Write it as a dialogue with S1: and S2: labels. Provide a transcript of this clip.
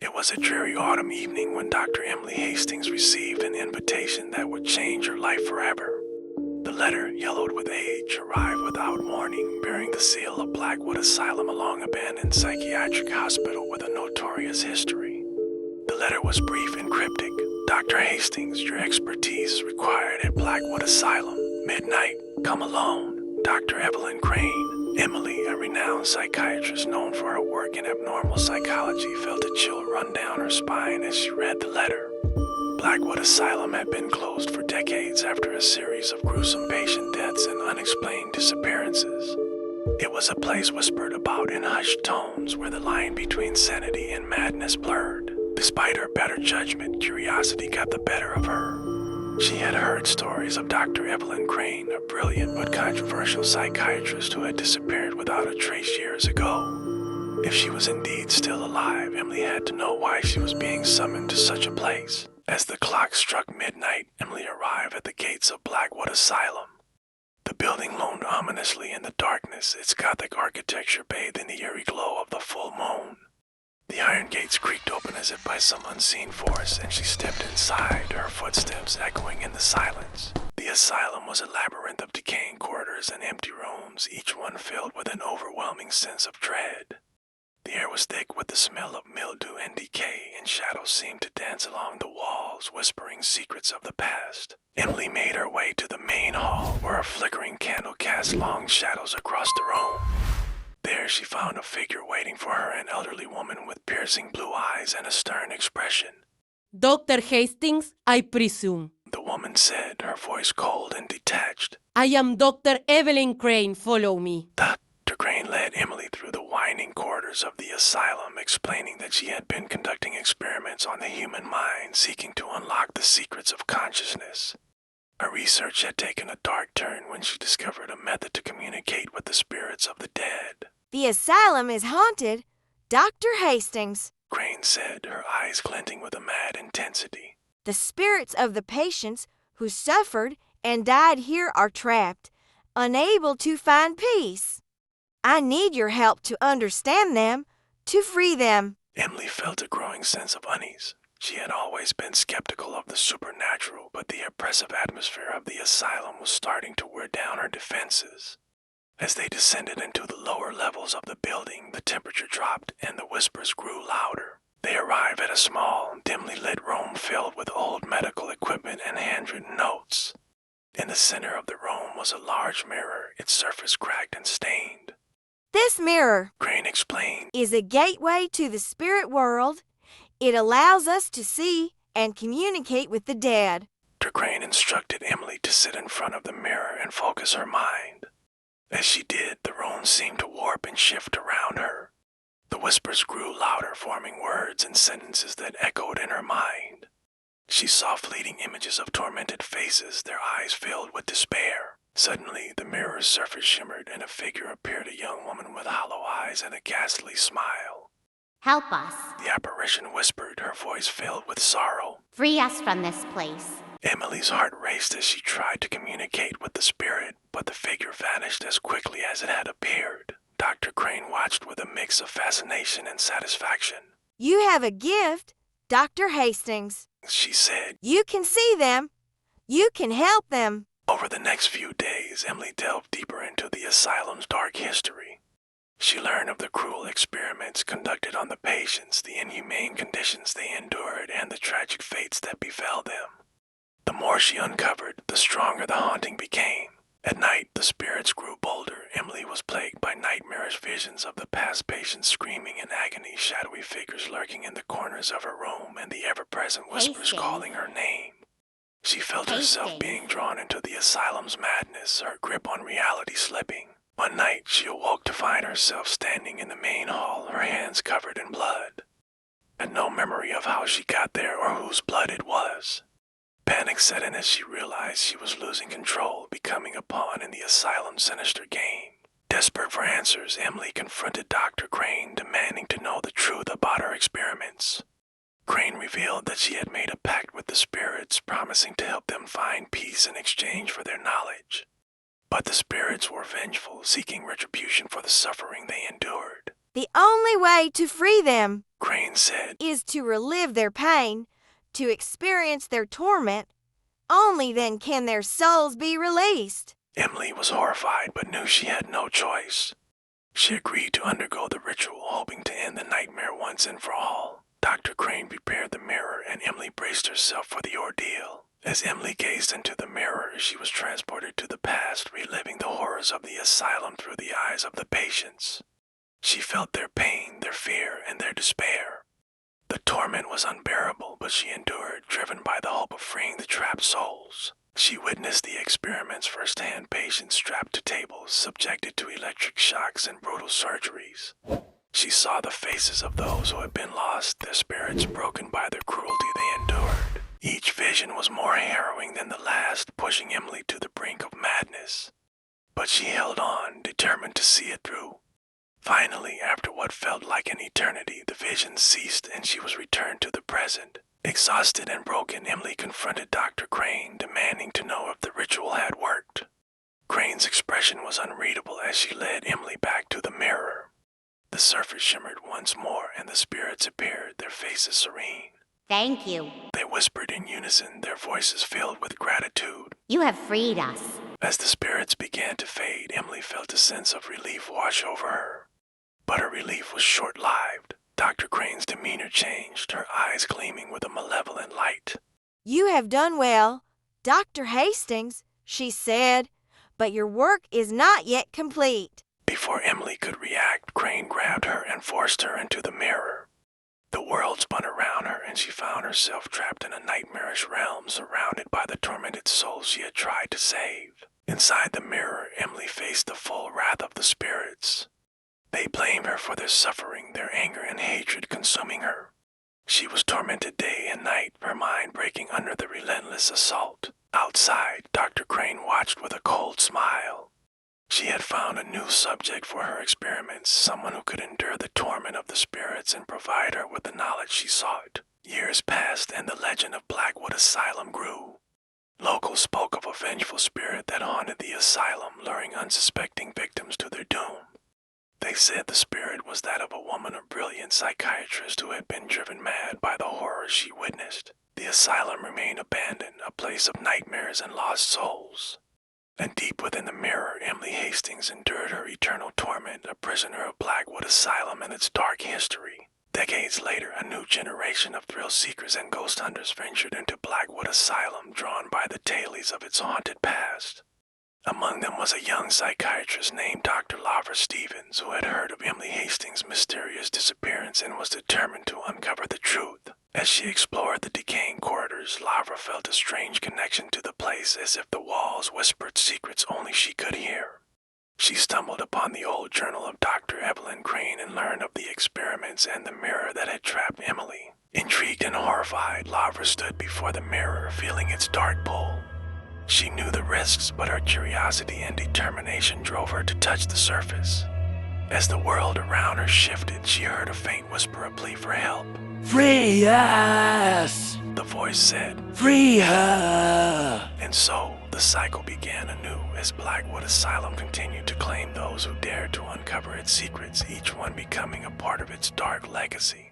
S1: It was a dreary autumn evening when Dr. Emily Hastings received an invitation that would change her life forever. The letter, yellowed with age, arrived without warning, bearing the seal of Blackwood Asylum, a long-abandoned psychiatric hospital with a notorious history. The letter was brief and cryptic. Dr. Hastings, your expertise required at Blackwood Asylum. Midnight, come alone. Dr. Evelyn Crane. Emily, a renowned psychiatrist known for her work in abnormal psychology, felt a chill run down her spine as she read the letter. Blackwood Asylum had been closed for decades after a series of gruesome patient deaths and unexplained disappearances. It was a place whispered about in hushed tones where the line between sanity and madness blurred. Despite her better judgment, curiosity got the better of her. She had heard stories of Dr. Evelyn Crane, a brilliant but controversial psychiatrist who had disappeared without a trace years ago. If she was indeed still alive, Emily had to know why she was being summoned to such a place. As the clock struck midnight, Emily arrived at the gates of Blackwood Asylum. The building loomed ominously in the darkness, its Gothic architecture bathed in the eerie glow of the full moon. The iron gates creaked open as if by some unseen force, and she stepped inside, her footsteps echoing in the silence. The asylum was a labyrinth of decaying corridors and empty rooms, each one filled with an overwhelming sense of dread. The air was thick with the smell of mildew and decay, and shadows seemed to dance along the walls, whispering secrets of the past. Emily made her way to the main hall, where a flickering candle cast long shadows across the room. There she found a figure waiting for her, an elderly woman with piercing blue eyes and a stern expression.
S2: Dr. Hastings, I presume.
S1: The woman said, her voice cold and detached.
S2: I am Dr. Evelyn Crane. Follow me.
S1: Dr. Crane led Emily through the winding corridors of the asylum, explaining that she had been conducting experiments on the human mind, seeking to unlock the secrets of consciousness. Her research had taken a dark turn when she discovered a method to communicate with the spirits of the dead.
S3: The asylum is haunted, Dr. Hastings,
S1: Crane said, her eyes glinting with a mad intensity.
S3: The spirits of the patients who suffered and died here are trapped, unable to find peace. I need your help to understand them, to free them.
S1: Emily felt a growing sense of unease. She had always been skeptical of the supernatural, but the oppressive atmosphere of the asylum was starting to wear down her defenses. As they descended into the lower levels of the building, the temperature dropped and the whispers grew louder. They arrived at a small, dimly lit room filled with old medical equipment and handwritten notes. In the center of the room was a large mirror, its surface cracked and stained.
S3: This mirror,
S1: Crane explained,
S3: is a gateway to the spirit world. It allows us to see and communicate with the dead.
S1: Dr. Crane instructed Emily to sit in front of the mirror and focus her mind. As she did, the room seemed to warp and shift around her. The whispers grew louder, forming words and sentences that echoed in her mind. She saw fleeting images of tormented faces, their eyes filled with despair. Suddenly, the mirror's surface shimmered and a figure appeared, a young woman with hollow eyes and a ghastly smile.
S4: Help us.
S1: The apparition whispered, her voice filled with sorrow.
S4: Free us from this place.
S1: Emily's heart raced as she tried to communicate with the spirit, but the figure vanished as quickly as it had appeared. Dr. Crane watched with a mix of fascination and satisfaction.
S3: You have a gift, Dr. Hastings,
S1: she said.
S3: You can see them. You can help them.
S1: Over the next few days, Emily delved deeper into the asylum's dark history. She learned of the cruel experiments conducted on the patients, the inhumane conditions they endured, and the tragic fates that befell them. The more she uncovered, the stronger the haunting became. At night, the spirits grew bolder. Emily was plagued by nightmarish visions of the past patients screaming in agony, shadowy figures lurking in the corners of her room, and the ever-present whispers calling her name. She felt herself being drawn into the asylum's madness, her grip on reality slipping. One night, she awoke to find herself standing in the main hall, her hands covered in blood. Had no memory of how she got there or whose blood it was. Panic set in as she realized she was losing control, becoming a pawn in the asylum's sinister game. Desperate for answers, Emily confronted Dr. Crane, demanding to know the truth about her experiments. Crane revealed that she had made a pact with the spirits, promising to help them find peace in exchange for their knowledge. But the spirits were vengeful, seeking retribution for the suffering they endured.
S3: The only way to free them
S1: Crane said.
S3: is to relive their pain, to experience their torment. Only then can their souls be released.
S1: Emily was horrified but knew she had no choice. She agreed to undergo the ritual, hoping to end the nightmare once and for all. Dr. Crane prepared the mirror and Emily braced herself for the ordeal. As Emily gazed into the mirror, she was transported to the past, reliving the horrors of the asylum through the eyes of the patients. She felt their pain, their fear, and their despair. The torment was unbearable, but she endured, driven by the hope of freeing the trapped souls. She witnessed the experiments firsthand, patients strapped to tables, subjected to electric shocks and brutal surgeries. She saw the faces of those who had been lost, their spirits broken by the cruelty they endured. Each vision was more harrowing than the last, pushing Emily to the brink of madness. But she held on, determined to see it through. Finally, after what felt like an eternity, the vision ceased and she was returned to the present. Exhausted and broken, Emily confronted Dr. Crane, demanding to know if the ritual had worked. Crane's expression was unreadable as she led Emily back to the mirror. The surface shimmered once more and the spirits appeared, their faces serene.
S4: Thank you.
S1: They whispered in unison, their voices filled with gratitude.
S4: You have freed us.
S1: As the spirits began to fade, Emily felt a sense of relief wash over her. But her relief was short-lived. Dr. Crane's demeanor changed, her eyes gleaming with a malevolent light.
S3: You have done well, Dr. Hastings, she said, but your work is not yet complete.
S1: Before Emily could react, Crane grabbed her and forced her into the mirror. The world spun around her and she found herself trapped in a nightmarish realm surrounded by the tormented souls she had tried to save. Inside the mirror, Emily faced the full wrath of the spirits. They blamed her for their suffering, their anger and hatred consuming her. She was tormented day and night, her mind breaking under the relentless assault. Outside, Dr. Crane watched with a cold smile. She had found a new subject for her experiments, someone who could endure the torment of the spirits and provide her with the knowledge she sought. Years passed and the legend of Blackwood Asylum grew. Locals spoke of a vengeful spirit that haunted the asylum, luring unsuspecting victims to their doom. They said the spirit was that of a woman of brilliant psychiatrist who had been driven mad by the horrors she witnessed. The asylum remained abandoned, a place of nightmares and lost souls. And deep within the mirror, Emily Hastings endured her eternal torment, a prisoner of Blackwood Asylum and its dark history. Decades later, a new generation of thrill seekers and ghost hunters ventured into Blackwood Asylum, drawn by the tales of its haunted past. Among them was a young psychiatrist named Dr. Lavra Stevens, who had heard of Emily Hastings' mysterious disappearance and was determined to uncover the truth. As she explored the decaying corridors, Lavra felt a strange connection to the place, as if the walls whispered secrets only she could hear. She stumbled upon the old journal of Dr. Evelyn Crane and learned of the experiments and the mirror that had trapped Emily. Intrigued and horrified, Lavra stood before the mirror, feeling its dark pull. She knew the risks, but her curiosity and determination drove her to touch the surface. As the world around her shifted, she heard a faint whisper of plea for help.
S5: Free us!
S1: The voice said.
S5: Free her!
S1: And so, the cycle began anew as Blackwood Asylum continued to claim those who dared to uncover its secrets, each one becoming a part of its dark legacy.